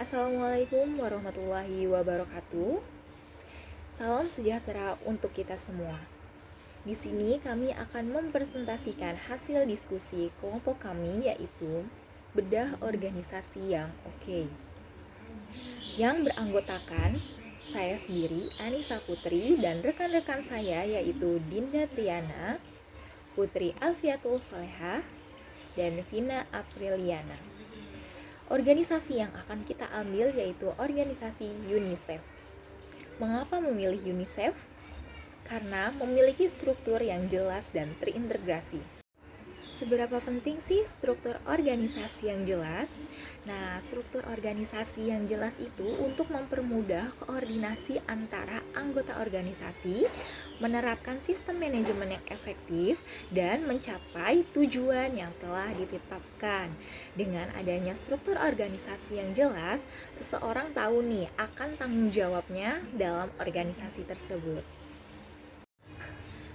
Assalamualaikum warahmatullahi wabarakatuh. Salam sejahtera untuk kita semua. Di sini kami akan mempresentasikan hasil diskusi kelompok kami, yaitu bedah organisasi yang oke. Yang beranggotakan saya sendiri, Anissa Putri, dan rekan-rekan saya yaitu Dinda Triana, Putri Alfiatul Solehah, dan Vina Apriliana. Organisasi yang akan kita ambil yaitu organisasi UNICEF. Mengapa memilih UNICEF? Karena memiliki struktur yang jelas dan terintegrasi. Seberapa penting sih struktur organisasi yang jelas? Nah, struktur organisasi yang jelas itu untuk mempermudah koordinasi antara anggota organisasi, menerapkan sistem manajemen yang efektif, dan mencapai tujuan yang telah ditetapkan. Dengan adanya struktur organisasi yang jelas, seseorang tahu nih akan tanggung jawabnya dalam organisasi tersebut.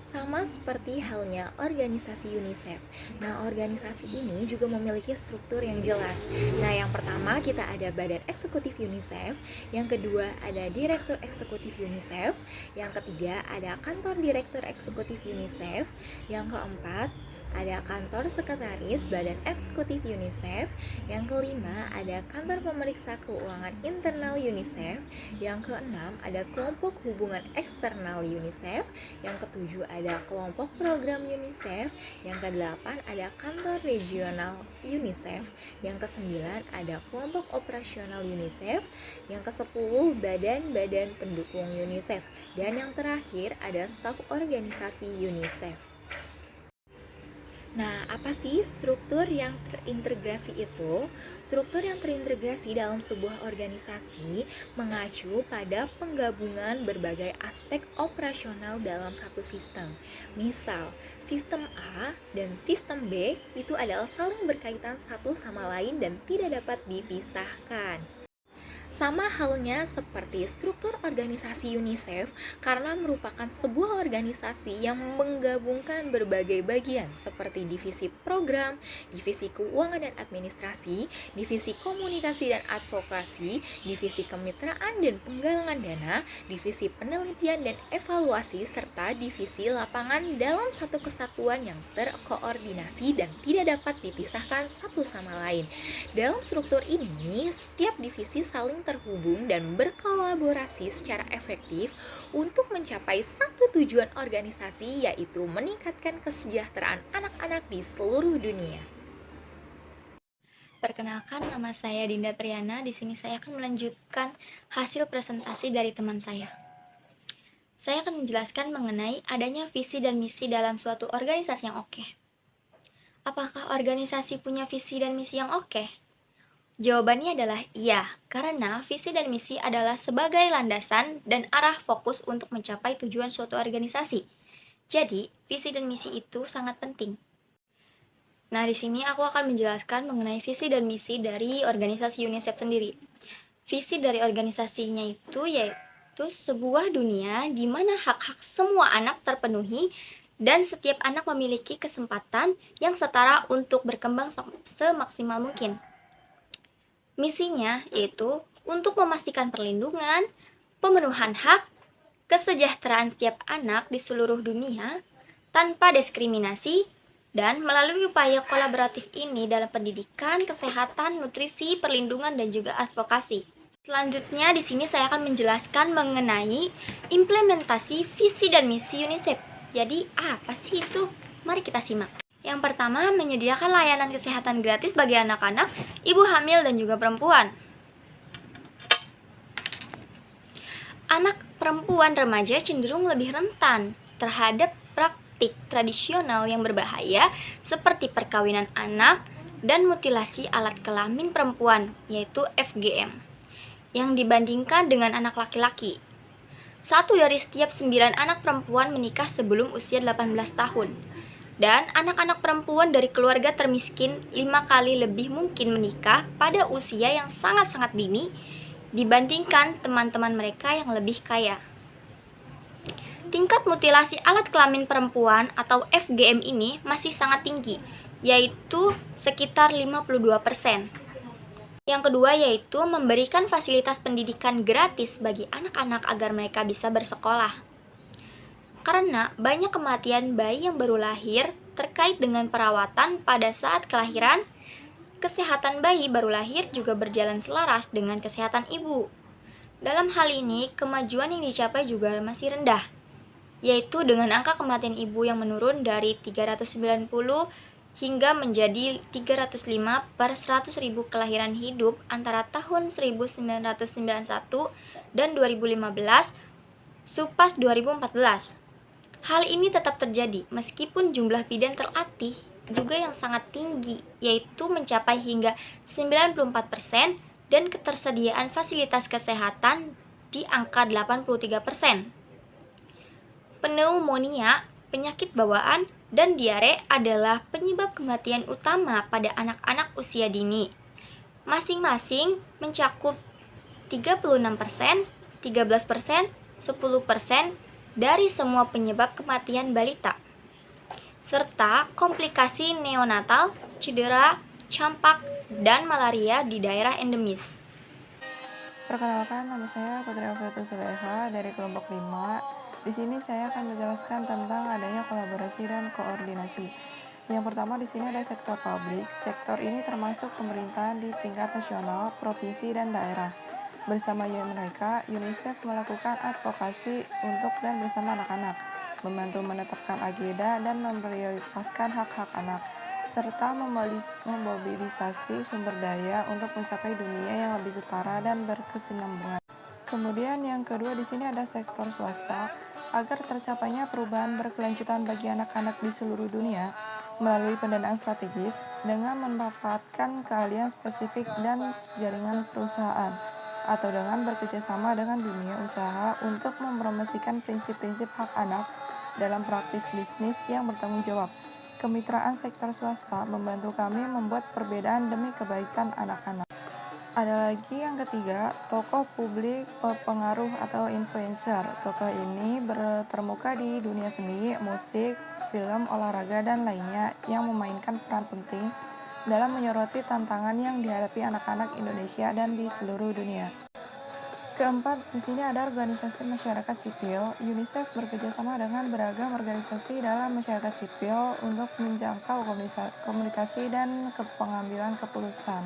Sama seperti halnya organisasi UNICEF. Nah, organisasi ini juga memiliki struktur yang jelas. Nah, yang pertama kita ada Badan Eksekutif UNICEF, yang kedua ada Direktur Eksekutif UNICEF, yang ketiga ada Kantor Direktur Eksekutif UNICEF, yang keempat ada kantor sekretaris Badan Eksekutif UNICEF, yang kelima ada kantor pemeriksa keuangan internal UNICEF, yang keenam ada kelompok hubungan eksternal UNICEF, yang ketujuh ada kelompok program UNICEF, yang kedelapan ada kantor regional UNICEF, yang kesembilan ada kelompok operasional UNICEF, yang kesepuluh badan-badan pendukung UNICEF, dan yang terakhir ada staf organisasi UNICEF. Nah, apa sih struktur yang terintegrasi itu? Struktur yang terintegrasi dalam sebuah organisasi mengacu pada penggabungan berbagai aspek operasional dalam satu sistem. Misal, sistem A dan sistem B itu adalah saling berkaitan satu sama lain dan tidak dapat dipisahkan. Sama halnya seperti struktur organisasi UNICEF karena merupakan sebuah organisasi yang menggabungkan berbagai bagian seperti divisi program, divisi keuangan dan administrasi, divisi komunikasi dan advokasi, divisi kemitraan dan penggalangan dana, divisi penelitian dan evaluasi, serta divisi lapangan dalam satu kesatuan yang terkoordinasi dan tidak dapat dipisahkan satu sama lain. Dalam struktur ini, setiap divisi saling terhubung dan berkolaborasi secara efektif untuk mencapai satu tujuan organisasi, yaitu meningkatkan kesejahteraan anak-anak di seluruh dunia. Perkenalkan, nama saya Dinda Triana. Di sini saya akan melanjutkan hasil presentasi dari teman saya. Saya akan menjelaskan mengenai adanya visi dan misi dalam suatu organisasi yang oke. Apakah organisasi punya visi dan misi yang oke? Jawabannya adalah iya, karena visi dan misi adalah sebagai landasan dan arah fokus untuk mencapai tujuan suatu organisasi. Jadi, visi dan misi itu sangat penting. Nah, di sini aku akan menjelaskan mengenai visi dan misi dari organisasi UNICEF sendiri. Visi dari organisasinya itu yaitu sebuah dunia di mana hak-hak semua anak terpenuhi dan setiap anak memiliki kesempatan yang setara untuk berkembang semaksimal mungkin. Misinya yaitu untuk memastikan perlindungan, pemenuhan hak, kesejahteraan setiap anak di seluruh dunia tanpa diskriminasi, dan melalui upaya kolaboratif ini dalam pendidikan, kesehatan, nutrisi, perlindungan, dan juga advokasi. Selanjutnya di sini saya akan menjelaskan mengenai implementasi visi dan misi UNICEF. Jadi apa sih itu? Mari kita simak. Yang pertama, menyediakan layanan kesehatan gratis bagi anak-anak, ibu hamil, dan juga perempuan. Anak perempuan remaja cenderung lebih rentan terhadap praktik tradisional yang berbahaya seperti perkawinan anak dan mutilasi alat kelamin perempuan, yaitu FGM, yang dibandingkan dengan anak laki-laki. 1 dari setiap 9 anak perempuan menikah sebelum usia 18 tahun. Dan anak-anak perempuan dari keluarga termiskin 5 kali lebih mungkin menikah pada usia yang sangat-sangat dini dibandingkan teman-teman mereka yang lebih kaya. Tingkat mutilasi alat kelamin perempuan atau FGM ini masih sangat tinggi, yaitu sekitar 52%. Yang kedua yaitu memberikan fasilitas pendidikan gratis bagi anak-anak agar mereka bisa bersekolah. Karena banyak kematian bayi yang baru lahir terkait dengan perawatan pada saat kelahiran, kesehatan bayi baru lahir juga berjalan selaras dengan kesehatan ibu. Dalam hal ini, kemajuan yang dicapai juga masih rendah, yaitu dengan angka kematian ibu yang menurun dari 390 hingga menjadi 305 per 100.000 kelahiran hidup antara tahun 1991 dan 2015 Supas 2014. Hal ini tetap terjadi meskipun jumlah bidan terlatih juga yang sangat tinggi, yaitu mencapai hingga 94% dan ketersediaan fasilitas kesehatan di angka 83%. Pneumonia, penyakit bawaan, dan diare adalah penyebab kematian utama pada anak-anak usia dini. Masing-masing mencakup 36%, 13%, 10% dari semua penyebab kematian balita, serta komplikasi neonatal, cedera, campak, dan malaria di daerah endemis. Perkenalkan, nama saya Putri Alfiatul Suleha dari kelompok 5. Di sini saya akan menjelaskan tentang adanya kolaborasi dan koordinasi. Yang pertama di sini ada sektor publik. Sektor ini termasuk pemerintahan di tingkat nasional, provinsi, dan daerah. Bersama mereka, UNICEF melakukan advokasi untuk dan bersama anak-anak, membantu menetapkan agenda dan memprioritaskan hak-hak anak, serta memobilisasi sumber daya untuk mencapai dunia yang lebih setara dan berkesinambungan. Kemudian yang kedua di sini ada sektor swasta, agar tercapainya perubahan berkelanjutan bagi anak-anak di seluruh dunia melalui pendanaan strategis dengan memanfaatkan keahlian spesifik dan jaringan perusahaan, atau dengan bekerjasama dengan dunia usaha untuk mempromosikan prinsip-prinsip hak anak dalam praktis bisnis yang bertanggung jawab. Kemitraan sektor swasta membantu kami membuat perbedaan demi kebaikan anak-anak. Ada lagi yang ketiga, tokoh publik pengaruh atau influencer. Tokoh ini termuka di dunia seni, musik, film, olahraga, dan lainnya yang memainkan peran penting dalam menyoroti tantangan yang dihadapi anak-anak Indonesia dan di seluruh dunia. Keempat, di sini ada organisasi masyarakat sipil. UNICEF bekerjasama dengan beragam organisasi dalam masyarakat sipil untuk menjangkau komunikasi dan pengambilan keputusan.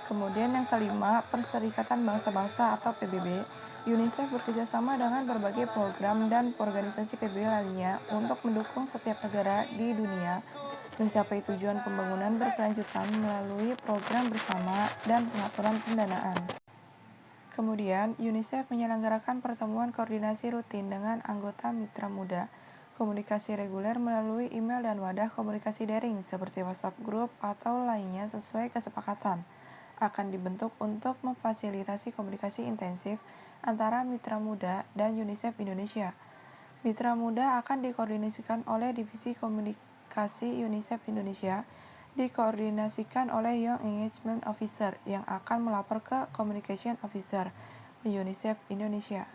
Kemudian yang kelima, Perserikatan Bangsa-Bangsa atau PBB. UNICEF bekerjasama dengan berbagai program dan organisasi PBB lainnya untuk mendukung setiap negara di dunia mencapai tujuan pembangunan berkelanjutan melalui program bersama dan pengaturan pendanaan. Kemudian, UNICEF menyelenggarakan pertemuan koordinasi rutin dengan anggota mitra muda, komunikasi reguler melalui email dan wadah komunikasi daring seperti WhatsApp Group atau lainnya sesuai kesepakatan, akan dibentuk untuk memfasilitasi komunikasi intensif antara mitra muda dan UNICEF Indonesia. Mitra muda akan dikoordinasikan oleh Divisi Komunikasi UNICEF Indonesia, dikoordinasikan oleh Young Engagement Officer yang akan melapor ke Communication Officer UNICEF Indonesia.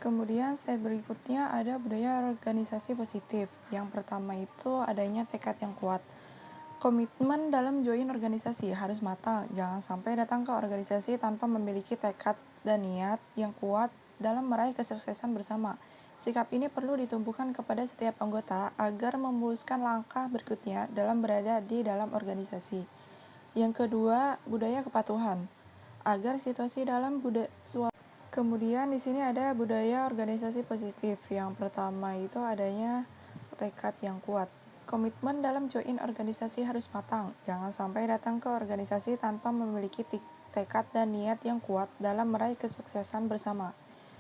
Kemudian slide berikutnya ada budaya organisasi positif. Yang pertama itu adanya tekad yang kuat. Komitmen dalam join organisasi harus matang. Jangan sampai datang ke organisasi tanpa memiliki tekad dan niat yang kuat dalam meraih kesuksesan bersama. Sikap ini perlu ditumbuhkan kepada setiap anggota agar memuluskan langkah berikutnya dalam berada di dalam organisasi. Yang kedua, budaya kepatuhan. Agar situasi dalam Kemudian di sini ada budaya organisasi positif. Yang pertama itu adanya tekad yang kuat. Komitmen dalam join organisasi harus matang. Jangan sampai datang ke organisasi tanpa memiliki tekad dan niat yang kuat dalam meraih kesuksesan bersama.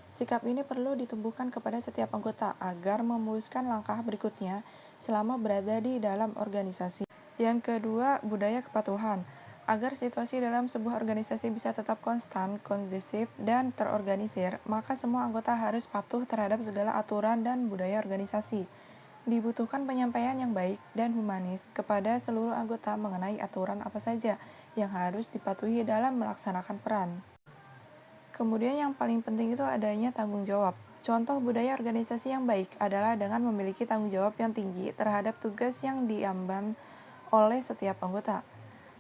Sikap ini perlu ditumbuhkan kepada setiap anggota agar memuluskan langkah berikutnya selama berada di dalam organisasi. Yang kedua, budaya kepatuhan. Agar situasi dalam sebuah organisasi bisa tetap konstan, kondusif, dan terorganisir, maka semua anggota harus patuh terhadap segala aturan dan budaya organisasi. Dibutuhkan penyampaian yang baik dan humanis kepada seluruh anggota mengenai aturan apa saja yang harus dipatuhi dalam melaksanakan peran. Kemudian yang paling penting itu adanya tanggung jawab. Contoh budaya organisasi yang baik adalah dengan memiliki tanggung jawab yang tinggi terhadap tugas yang diemban oleh setiap anggota.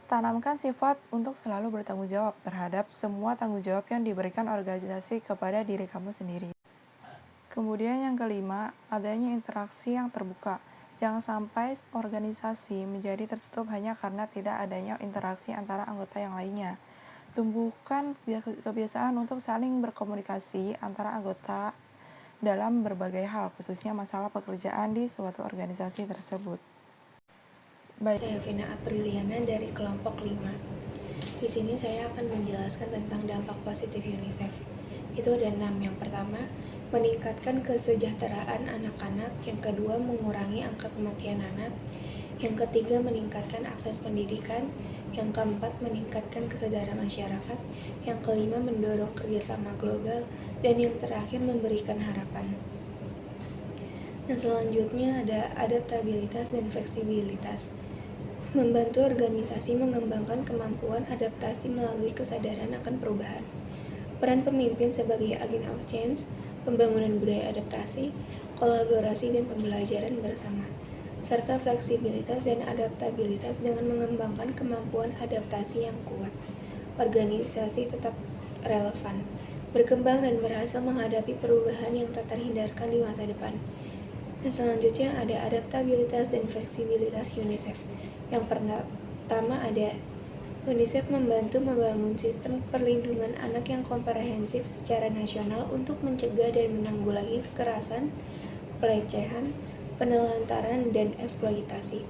Tanamkan sifat untuk selalu bertanggung jawab terhadap semua tanggung jawab yang diberikan organisasi kepada diri kamu sendiri. Kemudian yang kelima, adanya interaksi yang terbuka. Jangan sampai organisasi menjadi tertutup hanya karena tidak adanya interaksi antara anggota yang lainnya. Tumbuhkan kebiasaan untuk saling berkomunikasi antara anggota dalam berbagai hal, khususnya masalah pekerjaan di suatu organisasi tersebut. Baik. Saya Vina Apriliana dari kelompok 5. Di sini saya akan menjelaskan tentang dampak positif UNICEF. Itu ada 6. Yang pertama, meningkatkan kesejahteraan anak-anak. Yang kedua, mengurangi angka kematian anak. Yang ketiga, meningkatkan akses pendidikan. Yang keempat, meningkatkan kesadaran masyarakat. Yang kelima, mendorong kerjasama global. Dan yang terakhir, memberikan harapan. Dan selanjutnya ada adaptabilitas dan fleksibilitas. Membantu organisasi mengembangkan kemampuan adaptasi melalui kesadaran akan perubahan. Peran pemimpin sebagai agen of change, pembangunan budaya adaptasi, kolaborasi dan pembelajaran bersama, serta fleksibilitas dan adaptabilitas dengan mengembangkan kemampuan adaptasi yang kuat. Organisasi tetap relevan, berkembang dan berhasil menghadapi perubahan yang tak terhindarkan di masa depan. Dan selanjutnya ada adaptabilitas dan fleksibilitas UNICEF. Yang pertama ada UNICEF membantu membangun sistem perlindungan anak yang komprehensif secara nasional untuk mencegah dan menanggulangi kekerasan, pelecehan, penelantaran, dan eksploitasi.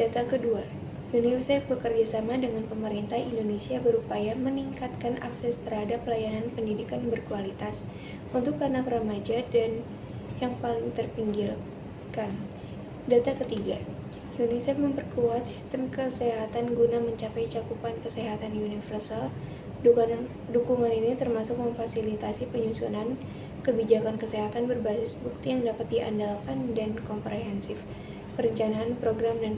Data kedua, UNICEF bekerjasama dengan pemerintah Indonesia berupaya meningkatkan akses terhadap pelayanan pendidikan berkualitas untuk anak remaja dan yang paling terpinggirkan. Data ketiga, UNICEF memperkuat sistem kesehatan guna mencapai cakupan kesehatan universal. Dukungan ini termasuk memfasilitasi penyusunan kebijakan kesehatan berbasis bukti yang dapat diandalkan dan komprehensif, perencanaan program dan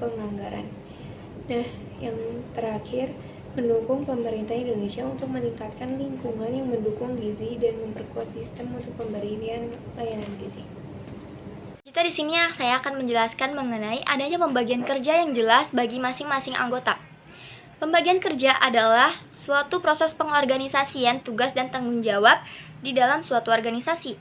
penganggaran. Nah, yang terakhir, mendukung pemerintah Indonesia untuk meningkatkan lingkungan yang mendukung gizi dan memperkuat sistem untuk pemberian layanan gizi. Di sini saya akan menjelaskan mengenai adanya pembagian kerja yang jelas bagi masing-masing anggota. Pembagian kerja adalah suatu proses pengorganisasian tugas dan tanggung jawab di dalam suatu organisasi.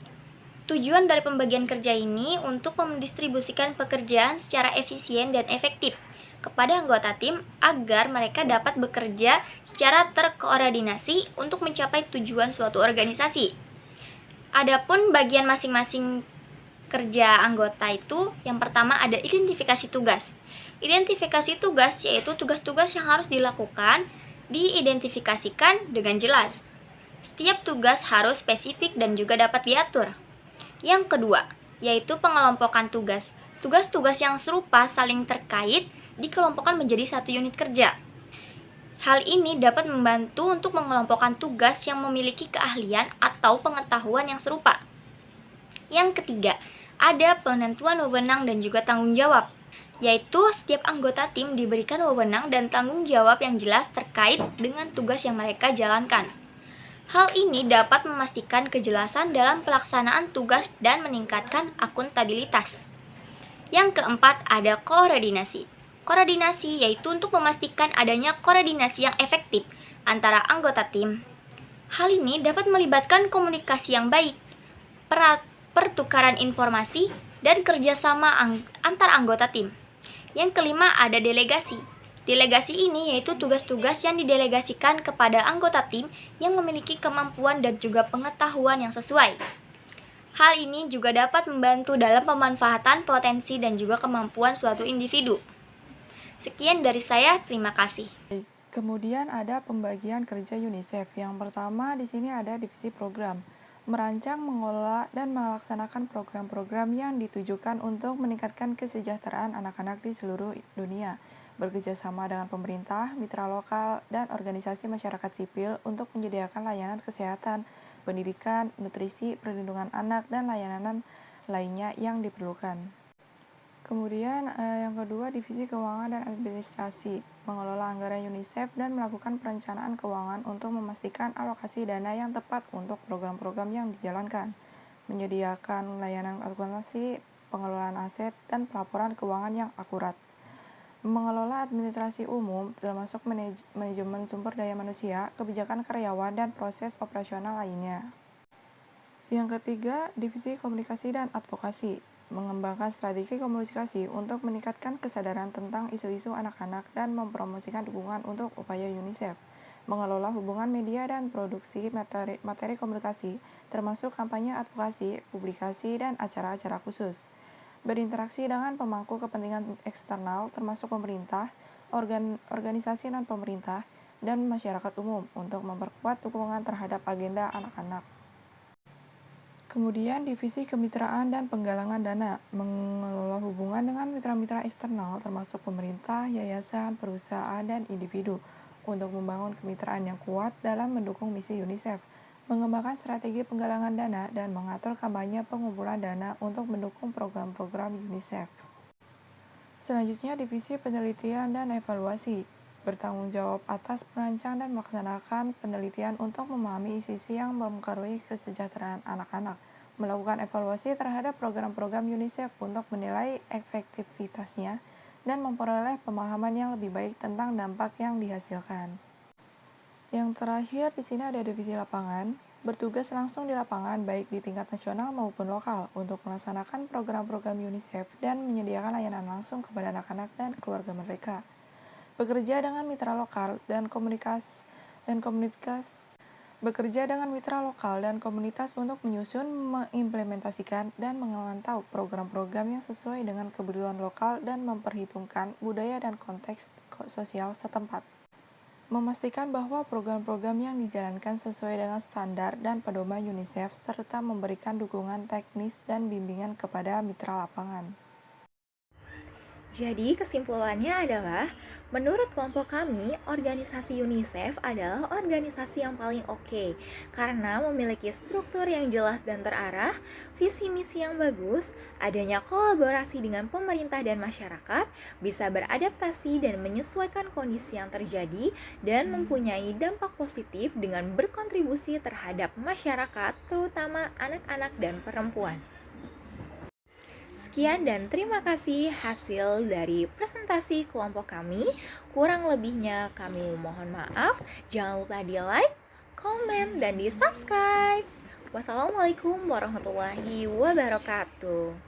Tujuan dari pembagian kerja ini untuk mendistribusikan pekerjaan secara efisien dan efektif kepada anggota tim agar mereka dapat bekerja secara terkoordinasi untuk mencapai tujuan suatu organisasi. Adapun bagian masing-masing kerja anggota itu, yang pertama ada identifikasi tugas. Identifikasi tugas yaitu tugas-tugas yang harus dilakukan diidentifikasikan dengan jelas. Setiap tugas harus spesifik dan juga dapat diatur. Yang kedua, yaitu pengelompokan tugas. Tugas-tugas yang serupa saling terkait dikelompokkan menjadi satu unit kerja. Hal ini dapat membantu untuk mengelompokkan tugas yang memiliki keahlian atau pengetahuan yang serupa. Yang ketiga, ada penentuan wewenang dan juga tanggung jawab, yaitu setiap anggota tim diberikan wewenang dan tanggung jawab yang jelas terkait dengan tugas yang mereka jalankan. Hal ini dapat memastikan kejelasan dalam pelaksanaan tugas dan meningkatkan akuntabilitas. Yang keempat, ada koordinasi. Koordinasi yaitu untuk memastikan adanya koordinasi yang efektif antara anggota tim. Hal ini dapat melibatkan komunikasi yang baik, pertukaran informasi, dan kerjasama antar anggota tim. Yang kelima ada delegasi. Delegasi ini yaitu tugas-tugas yang didelegasikan kepada anggota tim yang memiliki kemampuan dan juga pengetahuan yang sesuai. Hal ini juga dapat membantu dalam pemanfaatan potensi dan juga kemampuan suatu individu. Sekian dari saya, terima kasih. Kemudian ada pembagian kerja UNICEF. Yang pertama di sini ada divisi program. Merancang, mengelola, dan melaksanakan program-program yang ditujukan untuk meningkatkan kesejahteraan anak-anak di seluruh dunia, bekerjasama dengan pemerintah, mitra lokal, dan organisasi masyarakat sipil untuk menyediakan layanan kesehatan, pendidikan, nutrisi, perlindungan anak, dan layanan lainnya yang diperlukan. Kemudian yang kedua, divisi keuangan dan administrasi, mengelola anggaran UNICEF dan melakukan perencanaan keuangan untuk memastikan alokasi dana yang tepat untuk program-program yang dijalankan, menyediakan layanan akuntansi, pengelolaan aset, dan pelaporan keuangan yang akurat. mengelola administrasi umum, termasuk manajemen sumber daya manusia, kebijakan karyawan, dan proses operasional lainnya. Yang ketiga, divisi komunikasi dan advokasi, mengembangkan strategi komunikasi untuk meningkatkan kesadaran tentang isu-isu anak-anak dan mempromosikan dukungan untuk upaya UNICEF, mengelola hubungan media dan produksi materi komunikasi, termasuk kampanye advokasi, publikasi, dan acara-acara khusus. Berinteraksi dengan pemangku kepentingan eksternal termasuk pemerintah, organisasi non-pemerintah, dan masyarakat umum untuk memperkuat dukungan terhadap agenda anak-anak. Kemudian divisi kemitraan dan penggalangan dana, mengelola hubungan dengan mitra-mitra eksternal termasuk pemerintah, yayasan, perusahaan, dan individu untuk membangun kemitraan yang kuat dalam mendukung misi UNICEF, mengembangkan strategi penggalangan dana, dan mengatur kampanye pengumpulan dana untuk mendukung program-program UNICEF. Selanjutnya, divisi penelitian dan evaluasi, bertanggung jawab atas merancang dan melaksanakan penelitian untuk memahami isu-isu yang mempengaruhi kesejahteraan anak-anak, melakukan evaluasi terhadap program-program UNICEF untuk menilai efektivitasnya, dan memperoleh pemahaman yang lebih baik tentang dampak yang dihasilkan. Yang terakhir, di sini ada divisi lapangan, bertugas langsung di lapangan baik di tingkat nasional maupun lokal untuk melaksanakan program-program UNICEF dan menyediakan layanan langsung kepada anak-anak dan keluarga mereka. Bekerja dengan mitra lokal dan komunitas untuk menyusun, mengimplementasikan, dan memantau program-program yang sesuai dengan kebutuhan lokal dan memperhitungkan budaya dan konteks sosial setempat. Memastikan bahwa program-program yang dijalankan sesuai dengan standar dan pedoman UNICEF serta memberikan dukungan teknis dan bimbingan kepada mitra lapangan. Jadi kesimpulannya adalah, menurut kelompok kami, organisasi UNICEF adalah organisasi yang paling oke karena memiliki struktur yang jelas dan terarah, visi misi yang bagus, adanya kolaborasi dengan pemerintah dan masyarakat, bisa beradaptasi dan menyesuaikan kondisi yang terjadi, dan mempunyai dampak positif dengan berkontribusi terhadap masyarakat, terutama anak-anak dan perempuan. Sekian dan terima kasih hasil dari presentasi kelompok kami. Kurang lebihnya kami mohon maaf. Jangan lupa di like, komen, dan di subscribe. Wassalamualaikum warahmatullahi wabarakatuh.